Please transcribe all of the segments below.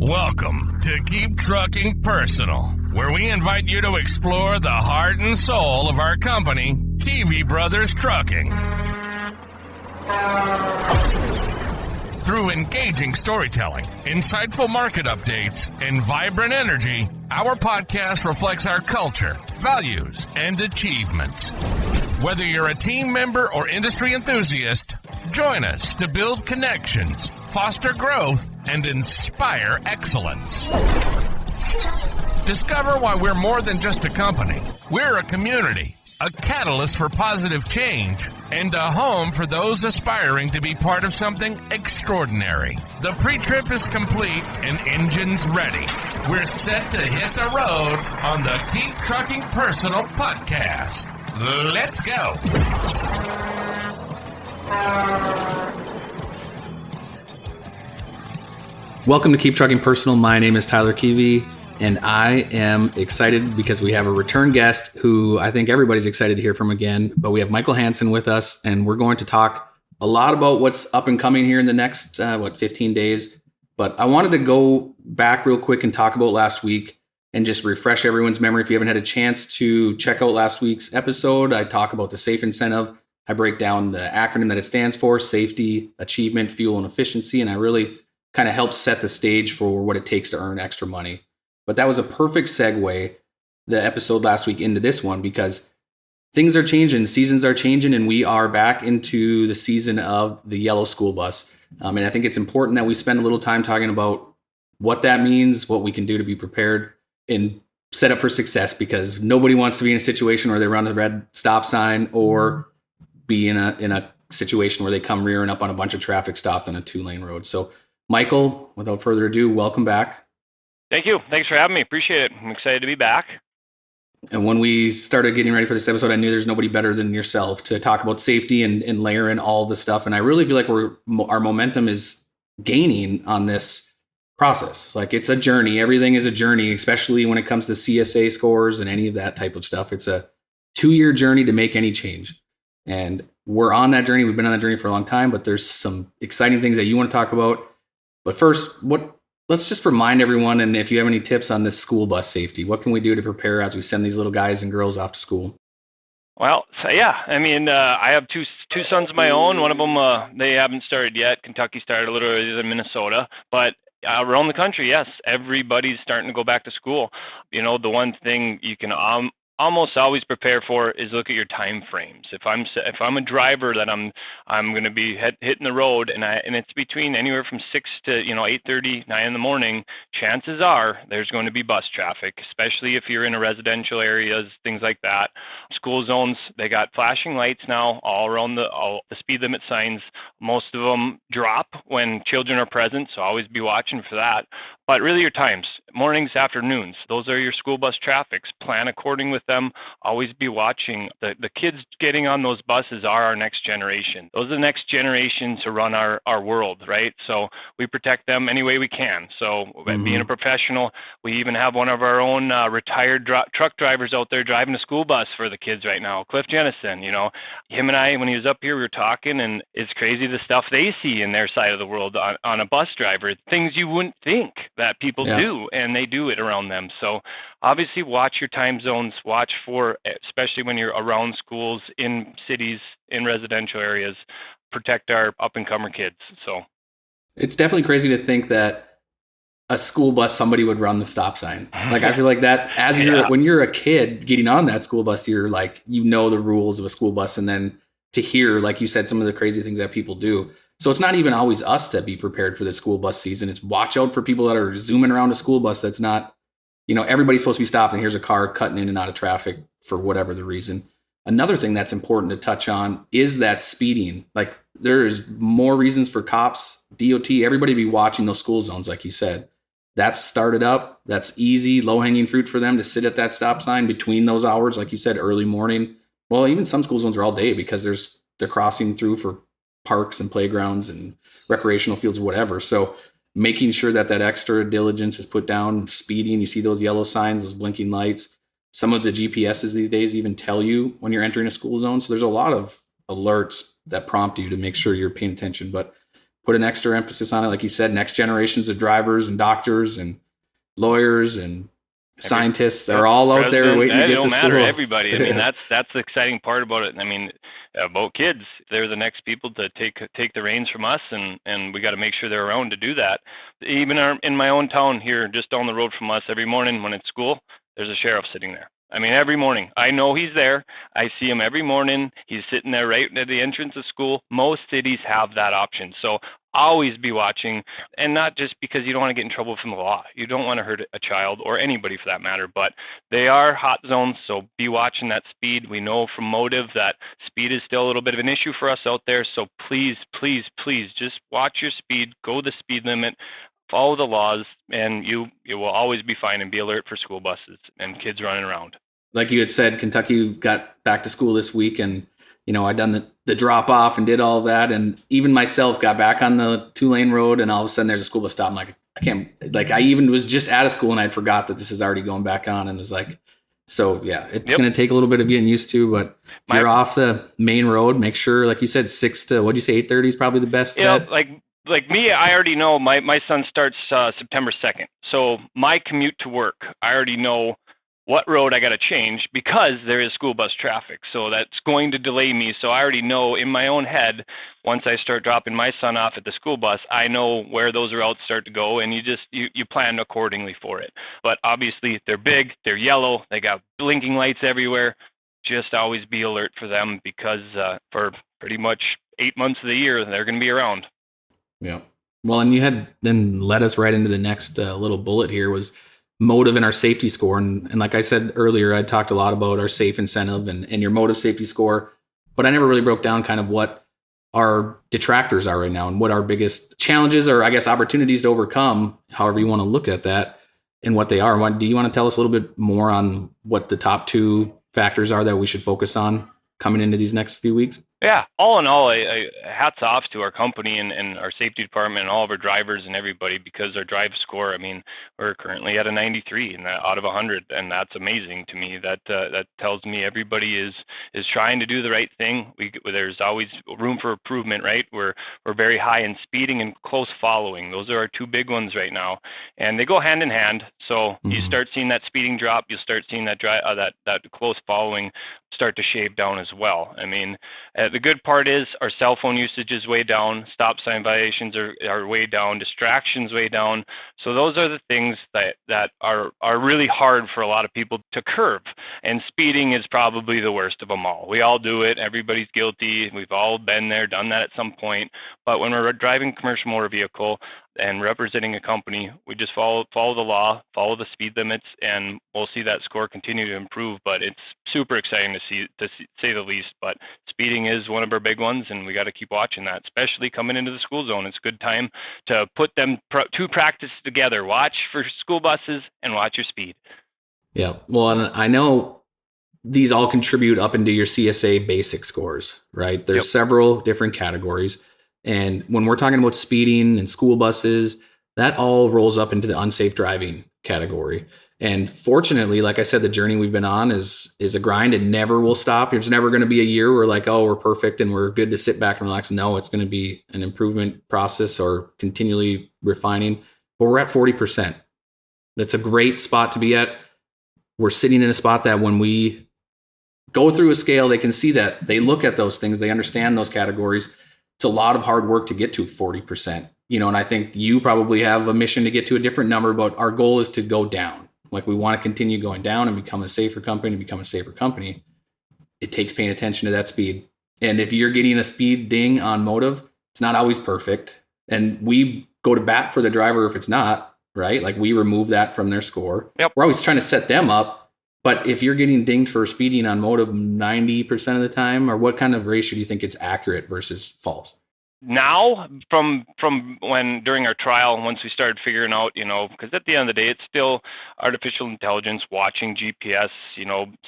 Welcome to Keep Trucking Personal, where we invite you to explore the heart and soul of our company, Kiwi Brothers Trucking. Through engaging storytelling, insightful market updates, and vibrant energy, our podcast reflects our culture, values, and achievements. Whether you're a team member or industry enthusiast, join us to build connections, foster growth, and inspire excellence. Discover why we're more than just a company. We're a community, a catalyst for positive change, and a home for those aspiring to be part of something extraordinary. The pre-trip is complete and engines ready. We're set to hit the road on the Keep Trucking Personal podcast. Let's go. Welcome to Keep Trucking Personal. My name is Tyler Kiwi, and I am excited because we have a return guest who I think everybody's excited to hear from again. But we have Michael Hansen with us, and we're going to talk a lot about what's up and coming here in the next, 15 days. But I wanted to go back real quick and talk about last week and just refresh everyone's memory. If you haven't had a chance to check out last week's episode, I talk about the SAFE incentive. I break down the acronym that it stands for: safety, achievement, fuel, and efficiency. And I really kind of help set the stage for what it takes to earn extra money. But that was a perfect segue, the episode last week, into this one, because things are changing, seasons are changing, and we are back into the season of the yellow school bus. And I think it's important that we spend a little time talking about what that means, what we can do to be prepared and set up for success, because nobody wants to be in a situation where they run a red stop sign or be in a situation where they come rearing up on a bunch of traffic stopped on a 2-lane road. So, Michael, without further ado, welcome back. Thank you. Thanks for having me. Appreciate it. I'm excited to be back. And when we started getting ready for this episode, I knew there's nobody better than yourself to talk about safety and layer in all the stuff. And I really feel like our momentum is gaining on this process. Like, it's a journey. Everything is a journey, especially when it comes to CSA scores and any of that type of stuff. It's a 2-year journey to make any change. And we're on that journey. We've been on that journey for a long time, but there's some exciting things that you want to talk about. But first, let's just remind everyone, and if you have any tips on this school bus safety, what can we do to prepare as we send these little guys and girls off to school? Well, so yeah, I have two sons of my own. One of them, they haven't started yet. Kentucky started a little earlier than Minnesota, but around the country, yes, everybody's starting to go back to school. You know, the one thing you can almost always prepare for is look at your time frames. If I'm a driver that I'm going to be hitting the road and it's between anywhere from 6 to 8:30, 9 in the morning, chances are there's going to be bus traffic, especially if you're in a residential areas, things like that. School zones, they got flashing lights now all around all the speed limit signs. Most of them drop when children are present, so always be watching for that. But really your times, mornings, afternoons, those are your school bus traffics. Plan according with them. Always be watching. The kids getting on those buses are our next generation. Those are the next generation to run our world, right? So we protect them any way we can. So being a professional, we even have one of our own retired truck drivers out there driving a school bus for the kids right now, Cliff Jennison. Him and I, when he was up here, we were talking, and it's crazy the stuff they see in their side of the world on a bus driver, things you wouldn't think that people do, and they do it around them. So obviously watch your time zones, watch for, especially when you're around schools, in cities, in residential areas, protect our up-and-comer kids. So it's definitely crazy to think that a school bus, somebody would run the stop sign. Like, I feel like that when you're a kid getting on that school bus, you're like, the rules of a school bus. And then to hear, like you said, some of the crazy things that people do. So it's not even always us to be prepared for the school bus season. It's watch out for people that are zooming around a school bus. That's not, everybody's supposed to be stopped, and here's a car cutting in and out of traffic for whatever the reason. Another thing that's important to touch on is that speeding. Like, there is more reasons for cops, DOT, everybody to be watching those school zones, like you said. That's started up. That's easy, low-hanging fruit for them to sit at that stop sign between those hours, like you said, early morning. Well, even some school zones are all day because they're crossing through for parks and playgrounds and recreational fields, whatever. So making sure that extra diligence is put down, speeding, you see those yellow signs, those blinking lights. Some of the GPSs these days even tell you when you're entering a school zone. So there's a lot of alerts that prompt you to make sure you're paying attention. But put an extra emphasis on it. Like you said, next generations of drivers and doctors and lawyers and scientists, they're all out there waiting to get to school. Everybody. I mean, that's the exciting part about it. I mean, about kids, they're the next people to take the reins from us, and we got to make sure they're around to do that. Even in my own town here, just down the road from us, every morning when it's school, there's a sheriff sitting there. I mean, every morning. I know he's there. I see him every morning. He's sitting there right at the entrance of school. Most cities have that option. So always be watching, and not just because you don't want to get in trouble from the law. You don't want to hurt a child or anybody for that matter, but they are hot zones, so be watching that speed. We know from Motive that speed is still a little bit of an issue for us out there, so please, please, please just watch your speed, go the speed limit, follow the laws, and you will always be fine, and be alert for school buses and kids running around. Like you had said, Kentucky got back to school this week, and I done the drop off and did all of that, and even myself got back on the 2-lane road, and all of a sudden there's a school bus stop. I'm like, I can't, like, I even was just out of school and I'd forgot that this is already going back on, and was like, so yeah, it's going to take a little bit of getting used to, but if you're off the main road, make sure, like you said, 6 to, what'd you say, 8:30 is probably the best bet? Like me, I already know my son starts September 2nd. So my commute to work, I already know what road I got to change because there is school bus traffic. So that's going to delay me. So I already know in my own head, once I start dropping my son off at the school bus, I know where those routes start to go, and you plan accordingly for it. But obviously they're big, they're yellow, they got blinking lights everywhere. Just always be alert for them, because for pretty much 8 months of the year, they're going to be around. Yeah. Well, and you had then led us right into the next little bullet here was Motive and our safety score. And like I said earlier, I talked a lot about our safe incentive and your Motive safety score, but I never really broke down kind of what our detractors are right now and what our biggest challenges, or I guess opportunities to overcome, however you want to look at that, and what they are. Do you want to tell us a little bit more on what the top 2 factors are that we should focus on coming into these next few weeks? Yeah, all in all, hats off to our company and our safety department and all of our drivers and everybody, because our drive score, I mean, we're currently at a 93 out of 100, and that's amazing to me. That tells me everybody is trying to do the right thing. There's always room for improvement, right? We're very high in speeding and close following. Those are our 2 big ones right now, and they go hand in hand. So you start seeing that speeding drop, you'll start seeing that close following start to shave down as well. I mean, the good part is our cell phone usage is way down, stop sign violations are way down, distractions way down. So those are the things that are really hard for a lot of people to curb. And speeding is probably the worst of them all. We all do it. Everybody's guilty. We've all been there, done that at some point. But when we're driving a commercial motor vehicle and representing a company, we just follow the law, follow the speed limits, and we'll see that score continue to improve. But it's super exciting to say the least. But speeding is one of our big ones, and we got to keep watching that, especially coming into the school zone. It's a good time to put them 2 practices together. Watch for school buses and watch your speed. Yeah. Well, and I know these all contribute up into your CSA basic scores, right? There's several different categories. And when we're talking about speeding and school buses, that all rolls up into the unsafe driving category. And fortunately, like I said, the journey we've been on is a grind. It never will stop. There's never going to be a year where like, oh, we're perfect and we're good to sit back and relax. No, it's going to be an improvement process or continually refining. But we're at 40%. That's a great spot to be at. We're sitting in a spot that when we go through a scale, they can see that, they look at those things, they understand those categories. It's a lot of hard work to get to 40%, and I think you probably have a mission to get to a different number, but our goal is to go down. Like, we want to continue going down and become a safer company, It takes paying attention to that speed. And if you're getting a speed ding on Motive, it's not always perfect. And we go to bat for the driver if it's not, right? Like, we remove that from their score. Yep. We're always trying to set them up. But if you're getting dinged for speeding on Motive 90% of the time, or what kind of ratio do you think it's accurate versus false? Now, from when during our trial, once we started figuring out, because at the end of the day, it's still artificial intelligence watching GPS,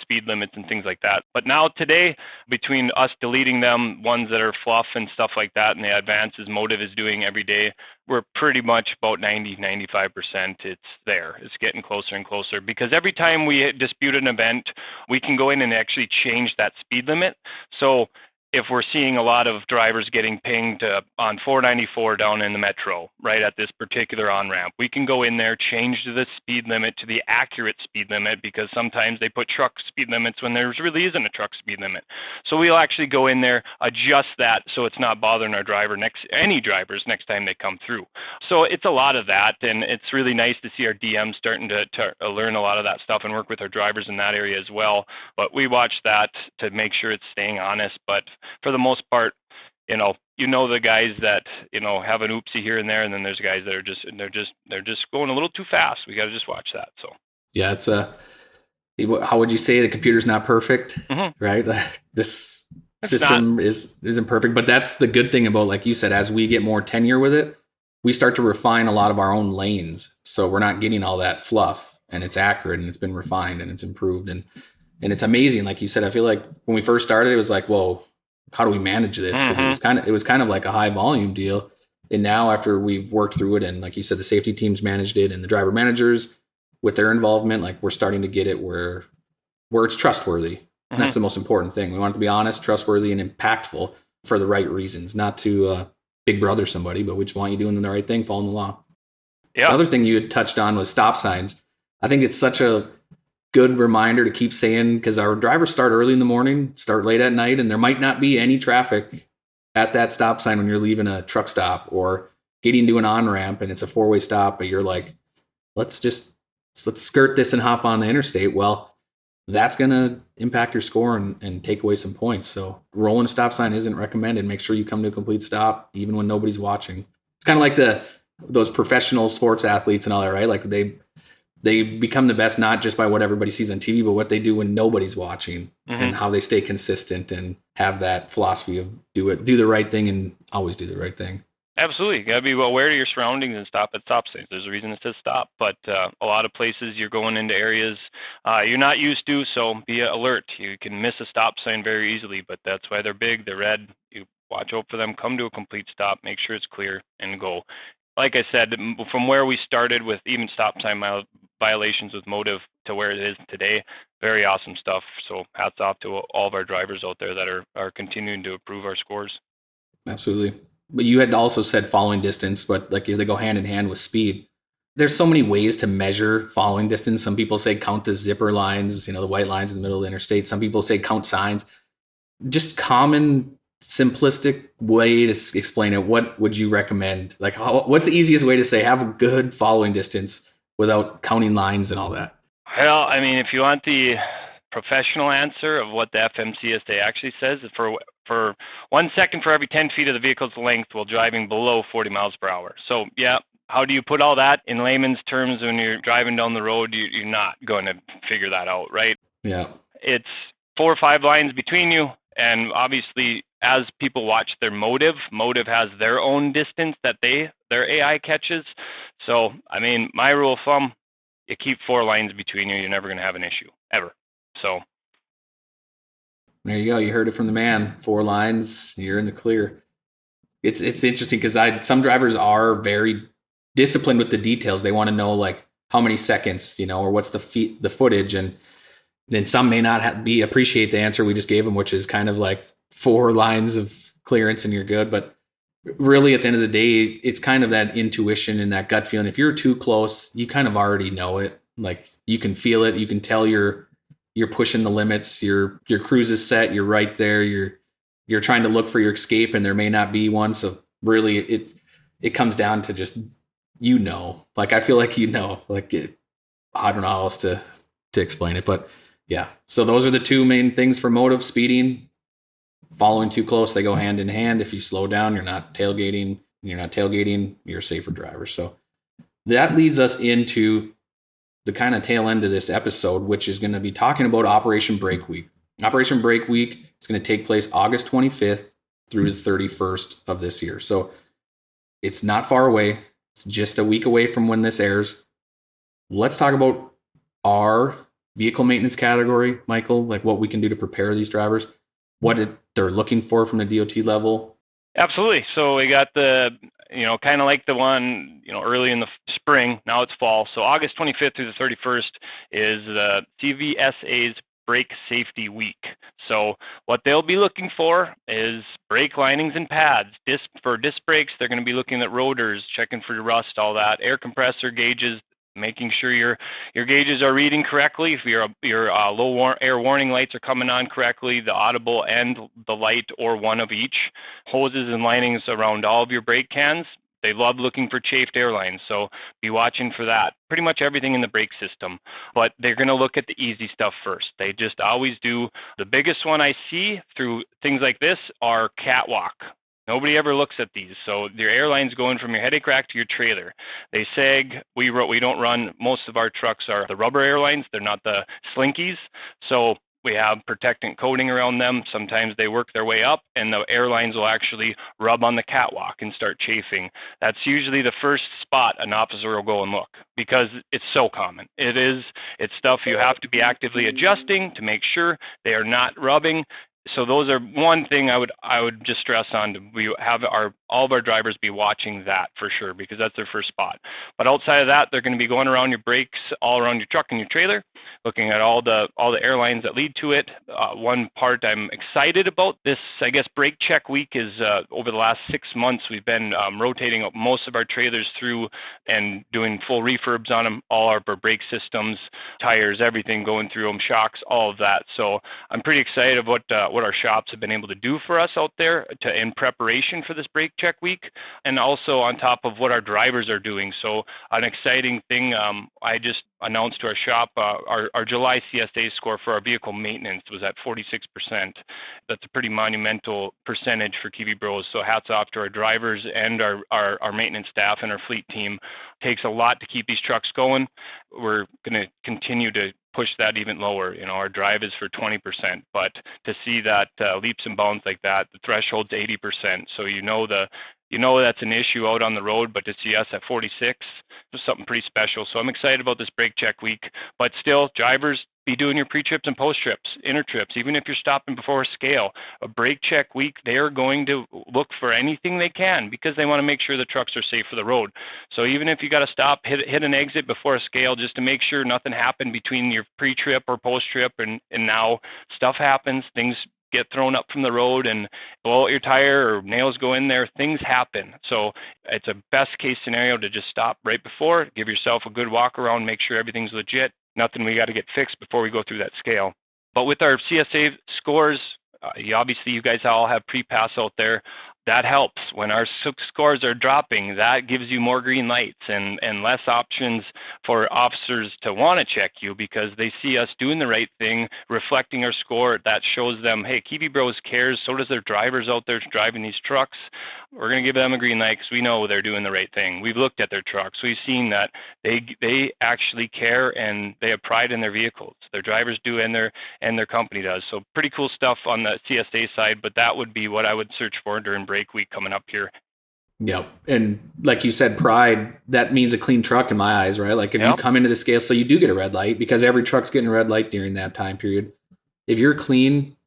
speed limits and things like that. But now today, between us deleting them, ones that are fluff and stuff like that, and the advances Motive is doing every day, we're pretty much about 95%. It's there. It's getting closer and closer, because every time we dispute an event, we can go in and actually change that speed limit. So if we're seeing a lot of drivers getting pinged on 494 down in the metro, right at this particular on-ramp, we can go in there, change the speed limit to the accurate speed limit, because sometimes they put truck speed limits when there really isn't a truck speed limit. So we'll actually go in there, adjust that so it's not bothering our any drivers next time they come through. So it's a lot of that, and it's really nice to see our DMs starting to learn a lot of that stuff and work with our drivers in that area as well. But we watch that to make sure it's staying honest. But for the most part, the guys that have an oopsie here and there, and then there's guys that are just going a little too fast. We got to just watch that. So yeah, it's how would you say the computer's not perfect, right? This system isn't perfect, but that's the good thing about, like you said, as we get more tenure with it, we start to refine a lot of our own lanes, so we're not getting all that fluff, and it's accurate, and it's been refined, and it's improved, and it's amazing. Like you said, I feel like when we first started, it was like, whoa, how do we manage this? Because it was kind of like a high volume deal. And now after we've worked through it, and like you said, the safety teams managed it, and the driver managers with their involvement, like we're starting to get it where it's trustworthy. And that's the most important thing. We want it to be honest, trustworthy, and impactful for the right reasons, not to big brother somebody, but we just want you doing the right thing, following the law. Yeah. The other thing you had touched on was stop signs. I think it's such a good reminder to keep saying, because our drivers start early in the morning, start late at night, and there might not be any traffic at that stop sign when you're leaving a truck stop or getting to an on-ramp and it's a 4-way stop, but you're like, let's skirt this and hop on the interstate. Well, that's going to impact your score and take away some points. So rolling a stop sign isn't recommended. Make sure you come to a complete stop even when nobody's watching. It's kind of like those professional sports athletes and all that, right? Like they become the best not just by what everybody sees on TV, but what they do when nobody's watching, and how they stay consistent and have that philosophy of do the right thing and always do the right thing. Absolutely. You got to be aware of your surroundings and stop at stop signs. There's a reason it says stop, but a lot of places you're going into areas you're not used to, so be alert. You can miss a stop sign very easily, but that's why they're big, they're red. You watch out for them, come to a complete stop, make sure it's clear, and go. Like I said, from where we started with even stop sign violations with motive to where it is today, very awesome stuff. So hats off to all of our drivers out there that are continuing to improve our scores. Absolutely. But you had also said following distance, but like they go hand in hand with speed. There's so many ways to measure following distance. Some people say count the zipper lines, the white lines in the middle of the interstate. Some people say count signs. Just common, simplistic way to explain it. What would you recommend? Like, what's the easiest way to say have a good following distance without counting lines and all that? Well, I mean, if you want the professional answer of what the FMCSA actually says, for 1 second for every 10 feet of the vehicle's length while driving below 40 miles per hour. So, yeah, how do you put all that in layman's terms when you're driving down the road? You're not going to figure that out, right? Yeah. It's 4 or 5 lines between you, and obviously as people watch their motive has their own distance that their AI catches. So, I mean, my rule of thumb, you keep 4 lines between you, you're never going to have an issue, ever. So there you go. You heard it from the man. 4 lines, you're in the clear. It's interesting because some drivers are very disciplined with the details. They want to know like how many seconds, or what's the footage, and then some may not appreciate the answer we just gave them, which is kind of like 4 lines of clearance and you're good. But really, at the end of the day, it's kind of that intuition and that gut feeling. If you're too close, you kind of already know it. Like you can feel it. You can tell you're pushing the limits. Your cruise is set. You're right there. You're trying to look for your escape, and there may not be one. So really, it comes down to just Like I feel like like I don't know how else to explain it, but yeah. So those are the 2 main things for motive: speeding, following too close. They go hand in hand. If you slow down, you're not tailgating. You're a safer driver. So that leads us into the kind of tail end of this episode, which is going to be talking about Operation Brake Week. Operation Brake Week is going to take place August 25th through the 31st of this year. So it's not far away. It's just a week away from when this airs. Let's talk about our vehicle maintenance category, Michael, like what we can do to prepare these drivers, what they're looking for from the DOT level. Absolutely. So we got the, kind of like the one, early in the spring. Now it's fall. So August 25th through the 31st is the CVSA's Brake Safety Week. So what they'll be looking for is brake linings and pads. For disc brakes, they're going to be looking at rotors, checking for rust, all that. Air compressor gauges, making sure your gauges are reading correctly. If your low air warning lights are coming on correctly, the audible and the light, or one of each. Hoses and linings around all of your brake cans. They love looking for chafed air lines, so be watching for that. Pretty much everything in the brake system, but they're going to look at the easy stuff first. They just always do. The biggest one I see through things like this are catwalk. Nobody ever looks at these. So your airline's going from your headache rack to your trailer. They sag. We don't run. Most of our trucks are the rubber airlines. They're not the slinkies. So we have protectant coating around them. Sometimes they work their way up, and the airlines will actually rub on the catwalk and start chafing. That's usually the first spot an officer will go and look, because it's so common. It's stuff you have to be actively adjusting to make sure they are not rubbing. So those are one thing I would just stress on. We have all of our drivers be watching that for sure, because that's their first spot. But outside of that, they're going to be going around your brakes, all around your truck and your trailer, looking at all the airlines that lead to it. One part I'm excited about this, I guess, brake check week is over the last 6 months, we've been rotating most of our trailers through and doing full refurbs on them, all our brake systems, tires, everything going through them, shocks, all of that. So I'm pretty excited about what our shops have been able to do for us out there in preparation for this brake check week, and also on top of what our drivers are doing. So an exciting thing, I just announced to our shop, our July CSA score for our vehicle maintenance was at 46%. That's a pretty monumental percentage for Kiwi Bros. So hats off to our drivers and our maintenance staff and our fleet team. It takes a lot to keep these trucks going. We're going to continue to push that even lower. Our drive is for 20%, but to see that leaps and bounds like that, the threshold's 80%. So that's an issue out on the road, but to see us at 46 is something pretty special. So I'm excited about this brake check week. But still, drivers, be doing your pre-trips and post-trips, inner trips, even if you're stopping before a scale. A brake check week, they are going to look for anything they can, because they want to make sure the trucks are safe for the road. So even if you got to stop, hit an exit before a scale, just to make sure nothing happened between your pre-trip or post-trip, and now stuff happens, things get thrown up from the road and blow out your tire, or nails go in there, things happen. So it's a best case scenario to just stop right before, give yourself a good walk around, make sure everything's legit, nothing we got to get fixed before we go through that scale. But with our CSA scores, obviously you guys all have pre-pass out there. That helps. When our scores are dropping, that gives you more green lights and less options for officers to want to check you, because they see us doing the right thing, reflecting our score. That shows them, hey, Kiwi Bros cares. So does their drivers out there driving these trucks. We're going to give them a green light because we know they're doing the right thing. We've looked at their trucks. We've seen that they actually care and they have pride in their vehicles. Their drivers do, and their company does. So pretty cool stuff on the CSA side, but that would be what I would search for during brake week coming up here. Yep. And like you said, pride, that means a clean truck in my eyes, right? Like if you come into the scale, so you do get a red light, because every truck's getting a red light during that time period. If you're clean,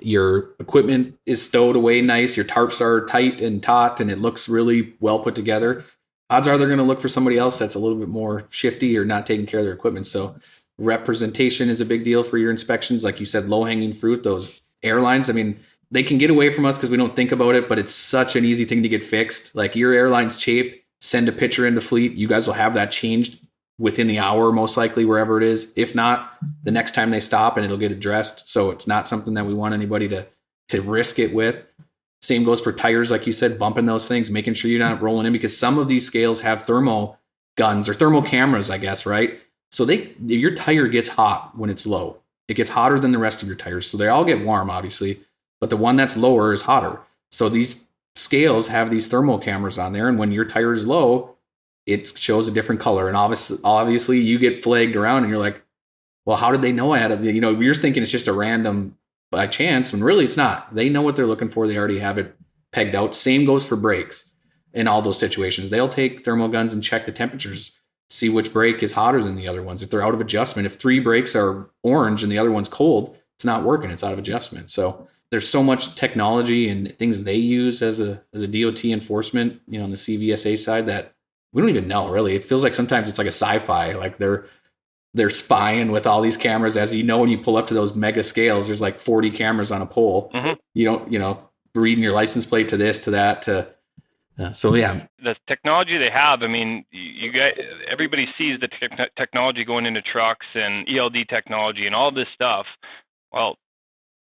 your equipment is stowed away nice, your tarps are tight and taut, and it looks really well put together, odds are they're going to look for somebody else that's a little bit more shifty or not taking care of their equipment. So representation is a big deal for your inspections. Like you said, low-hanging fruit, those airlines, I mean, they can get away from us because we don't think about it, but it's such an easy thing to get fixed. Like your airline's chafed, send a picture into fleet. You guys will have that changed within the hour, most likely, wherever it is. If not, the next time they stop, and it'll get addressed. So it's not something that we want anybody to risk it with. Same goes for tires, like you said, bumping those things, making sure you're not rolling in, because some of these scales have thermal guns or thermal cameras, I guess, right? So your tire gets hot when it's low. It gets hotter than the rest of your tires. So they all get warm, obviously, but the one that's lower is hotter. So these scales have these thermal cameras on there, and when your tire is low, it shows a different color. And obviously you get flagged around, and you're like, well, how did they know I had you're thinking it's just a random by chance, when really it's not. They know what they're looking for. They already have it pegged out. Same goes for brakes in all those situations. They'll take thermal guns and check the temperatures, see which brake is hotter than the other ones. If they're out of adjustment, if 3 brakes are orange and the other one's cold, it's not working. It's out of adjustment. So there's so much technology and things they use as a DOT enforcement, on the CVSA side, that we don't even know, really. It feels like sometimes it's like a sci-fi, like they're they're spying with all these cameras. As you know, when you pull up to those mega scales, there's like 40 cameras on a pole. You don't, reading your license plate to this, to that, to so yeah. The technology they have, I mean, you guys, everybody sees the technology going into trucks and ELD technology and all this stuff. Well,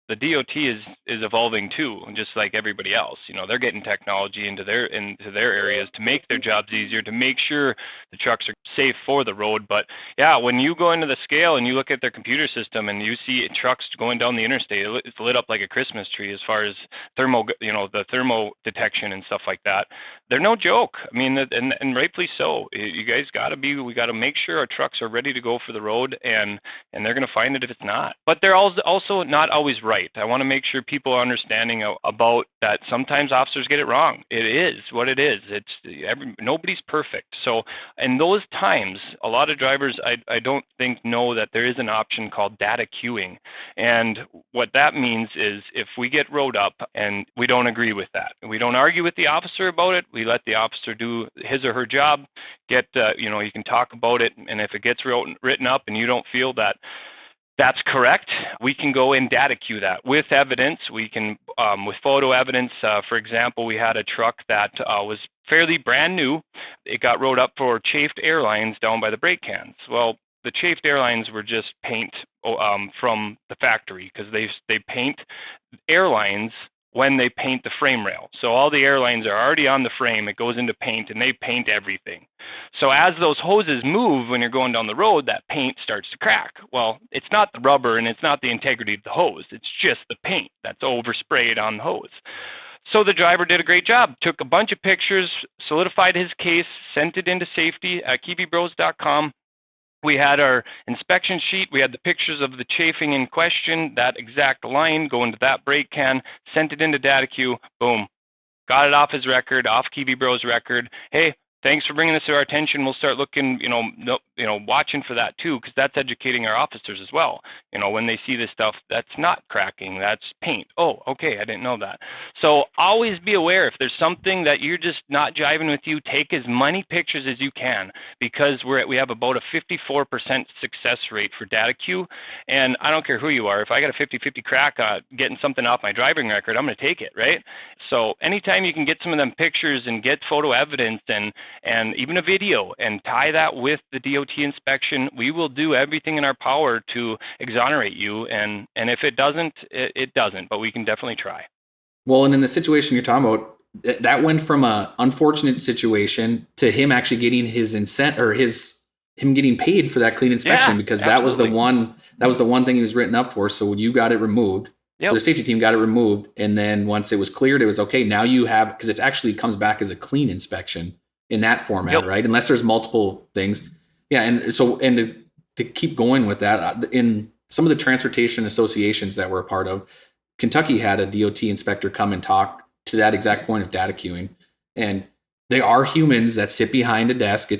the DOT is evolving too, just like everybody else. They're getting technology into their areas to make their jobs easier, to make sure the trucks are safe for the road. But yeah, when you go into the scale and you look at their computer system and you see trucks going down the interstate, it's lit up like a Christmas tree as far as the thermo detection and stuff like that. They're no joke. I mean, and rightfully so. You guys we got to make sure our trucks are ready to go for the road, and they're going to find it if it's not. But they're also not always right. I want to make sure people are understanding about that. Sometimes officers get it wrong. It is what it is. Nobody's perfect. So in those times, a lot of drivers I don't think know that there is an option called data queuing. And what that means is if we get rode up and we don't agree with that, we don't argue with the officer about it. We let the officer do his or her job. You can talk about it, and if it gets written up and you don't feel that that's correct, we can go and data queue that with evidence. We can, with photo evidence, for example, we had a truck that was fairly brand new. It got rode up for chafed airlines down by the brake cans. Well, the chafed airlines were just paint from the factory, because they paint airlines when they paint the frame rail. So all the airlines are already on the frame. It goes into paint, and they paint everything. So as those hoses move when you're going down the road, that paint starts to crack. Well, it's not the rubber and it's not the integrity of the hose. It's just the paint that's oversprayed on the hose. So the driver did a great job, took a bunch of pictures, solidified his case, sent it into safety at KiwiBros.com. We had our inspection sheet. We had the pictures of the chafing in question, that exact line going to that brake can, sent it into data queue, boom. Got it off his record, off Kiwi Bros record. Hey, thanks for bringing this to our attention. We'll start looking, watching for that too, because that's educating our officers as well. When they see this stuff, that's not cracking, that's paint. Oh, okay, I didn't know that. So always be aware if there's something that you're just not jiving with you, take as many pictures as you can, because we have about a 54% success rate for data queue. And I don't care who you are. If I got a 50-50 crack getting something off my driving record, I'm going to take it, right? So anytime you can get some of them pictures and get photo evidence and even a video and tie that with the DOT inspection, we will do everything in our power to exonerate you. And if it doesn't, it doesn't, but we can definitely try. Well, and in the situation you're talking about, that went from a unfortunate situation to him actually getting his him getting paid for that clean inspection, because absolutely. that was the one thing he was written up for. So you got it removed. Yep. The safety team got it removed. And then once it was cleared, it was okay. Now you have, because it actually comes back as a clean inspection in that format, yep. Right? Unless there's multiple things. Yeah. And so, and to keep going with that, in some of the transportation associations that we're a part of, Kentucky had a DOT inspector come and talk to that exact point of data queuing. And they are humans that sit behind a desk.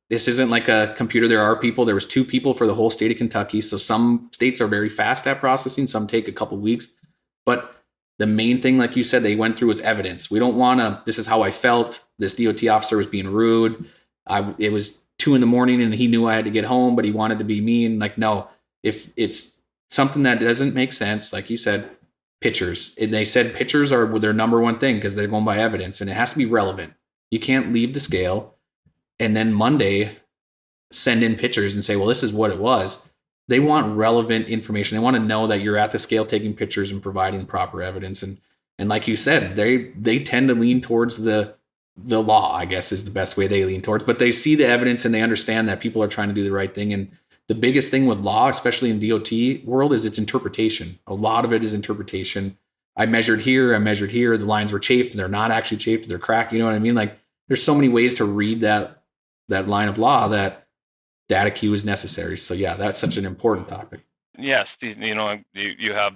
This isn't like a computer. There are people. There was 2 people for the whole state of Kentucky. So some states are very fast at processing. Some take a couple weeks. But the main thing, like you said, they went through was evidence. We don't want to, this is how I felt. This DOT officer was being rude. It was 2 a.m. and he knew I had to get home, but he wanted to be mean. Like, no, if it's something that doesn't make sense, like you said, pictures. And they said pictures are their number one thing because they're going by evidence, and it has to be relevant. You can't leave the scale and then Monday send in pictures and say, well, this is what it was. They want relevant information. They want to know that you're at the scale taking pictures and providing proper evidence. And like you said, they tend to lean towards the law, I guess, is the best way they lean towards. But they see the evidence and they understand that people are trying to do the right thing. And the biggest thing with law, especially in DOT world, is its interpretation. A lot of it is interpretation. I measured here. The lines were chafed and they're not actually chafed. They're cracked. You know what I mean? Like, there's so many ways to read that line of law that data queue is necessary. So yeah, that's such an important topic. Yes. You have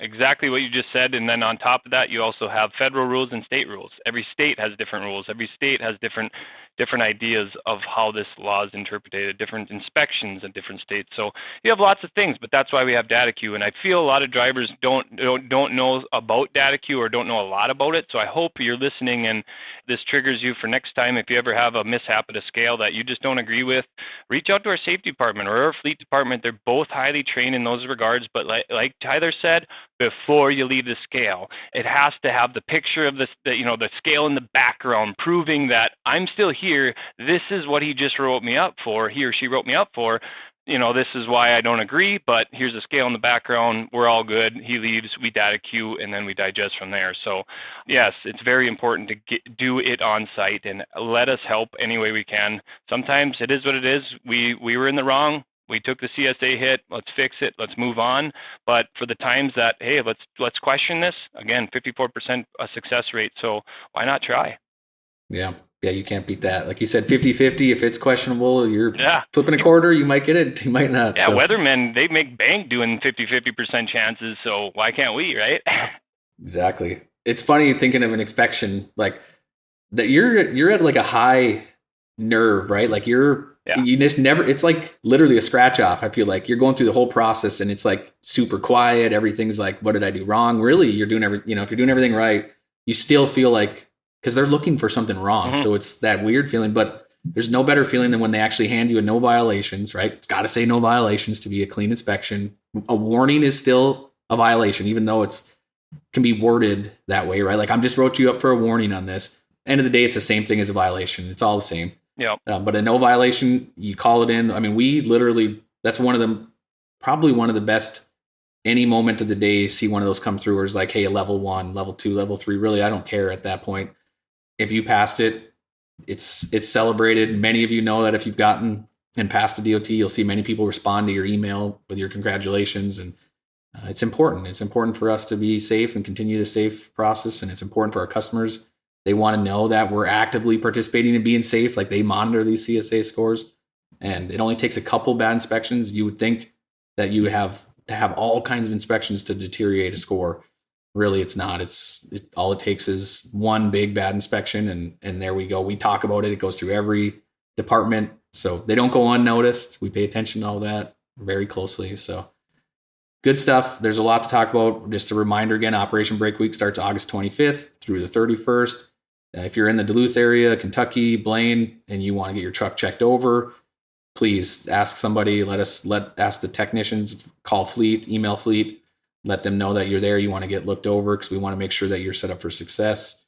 exactly what you just said. And then on top of that, you also have federal rules and state rules. Every state has different rules. Every state has different different ideas of how this law is interpreted, different inspections in different states. So you have lots of things, but that's why we have data queue. And I feel a lot of drivers don't know about data queue or don't know a lot about it. So I hope you're listening and this triggers you for next time. If you ever have a mishap at a scale that you just don't agree with, reach out to our safety department or our fleet department. They're both highly trained in those regards. But like Tyler said, before you leave the scale, it has to have the picture of the scale in the background, proving that I'm still here. This is what he just wrote me up for. He or she wrote me up for. This is why I don't agree, but here's a scale in the background. We're all good. He leaves, we data queue, and then we digest from there. So, yes, it's very important to do it on site and let us help any way we can. Sometimes it is what it is. We were in the wrong. We took the CSA hit. Let's fix it. Let's move on. But for the times that, hey, let's question this, again, 54% success rate. So why not try? Yeah, you can't beat that. Like you said, 50-50. If it's questionable, you're flipping a quarter, you might get it, you might not. Yeah, so. Weathermen, they make bank doing 50% chances. So why can't we, right? Exactly. It's funny thinking of an inspection like that. You're at like a high nerve, right? Like you just never, it's like literally a scratch off. I feel like you're going through the whole process and it's like super quiet. Everything's like, what did I do wrong? Really, you're doing if you're doing everything right, you still feel like, because they're looking for something wrong. Mm-hmm. So it's that weird feeling, but there's no better feeling than when they actually hand you a no violations, right? It's got to say no violations to be a clean inspection. A warning is still a violation, even though can be worded that way, right? Like I just wrote you up for a warning on this. End of the day, it's the same thing as a violation. It's all the same. Yeah. But a no violation, you call it in. I mean, we literally, that's probably one of the best, any moment of the day, see one of those come through where it's like, hey, level 1, level 2, level 3, really, I don't care at that point. If you passed it, it's celebrated. Many of you know that if you've gotten and passed a DOT, you'll see many people respond to your email with your congratulations. And it's important. It's important for us to be safe and continue the safe process. And it's important for our customers. They want to know that we're actively participating in being safe. Like they monitor these CSA scores. And it only takes a couple bad inspections. You would think that you would have to have all kinds of inspections to deteriorate a score. Really, it's not. All it takes is one big bad inspection, and there we go. We talk about it. It goes through every department, so they don't go unnoticed. We pay attention to all that very closely. So good stuff. There's a lot to talk about. Just a reminder again, Operation Brake Week starts August 25th through the 31st. If you're in the Duluth area, Kentucky, Blaine, and you want to get your truck checked over, please ask somebody. Ask the technicians, call fleet, email fleet. Let them know that you're there. You want to get looked over because we want to make sure that you're set up for success.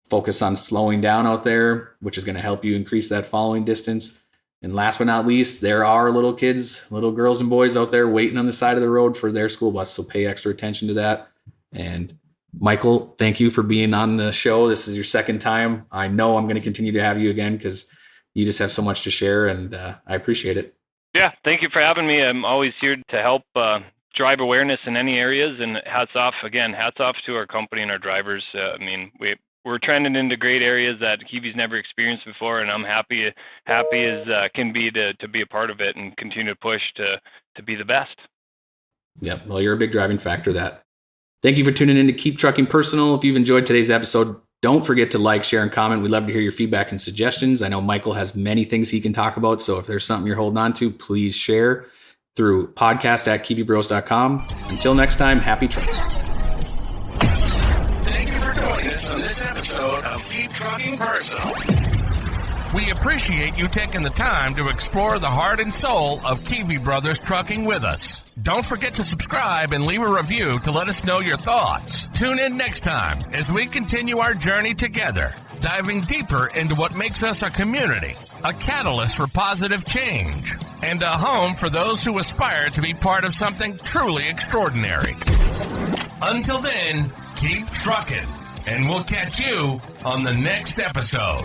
Focus on slowing down out there, which is going to help you increase that following distance. And last but not least, there are little kids, little girls and boys out there waiting on the side of the road for their school bus. So pay extra attention to that. And Michael, thank you for being on the show. This is your second time. I know I'm going to continue to have you again because you just have so much to share, and I appreciate it. Yeah, thank you for having me. I'm always here to help drive awareness in any areas, and hats off to our company and our drivers. We're trending into great areas that Kiwi's never experienced before, and I'm happy as can be to be a part of it and continue to push to be the best. Yep. Well, you're a big driving factor of that. Thank you for tuning in to Keep Trucking Personal. If you've enjoyed today's episode, don't forget to like, share, and comment. We'd love to hear your feedback and suggestions. I know Michael has many things he can talk about, so if there's something you're holding on to, please share through podcast@kiwibros.com. Until next time, happy trucking. Thank you for joining us on this episode of Keep Trucking Personal. We appreciate you taking the time to explore the heart and soul of Kiwi Brothers Trucking with us. Don't forget to subscribe and leave a review to let us know your thoughts. Tune in next time as we continue our journey together, diving deeper into what makes us a community, a catalyst for positive change, and a home for those who aspire to be part of something truly extraordinary. Until then, keep trucking, and we'll catch you on the next episode.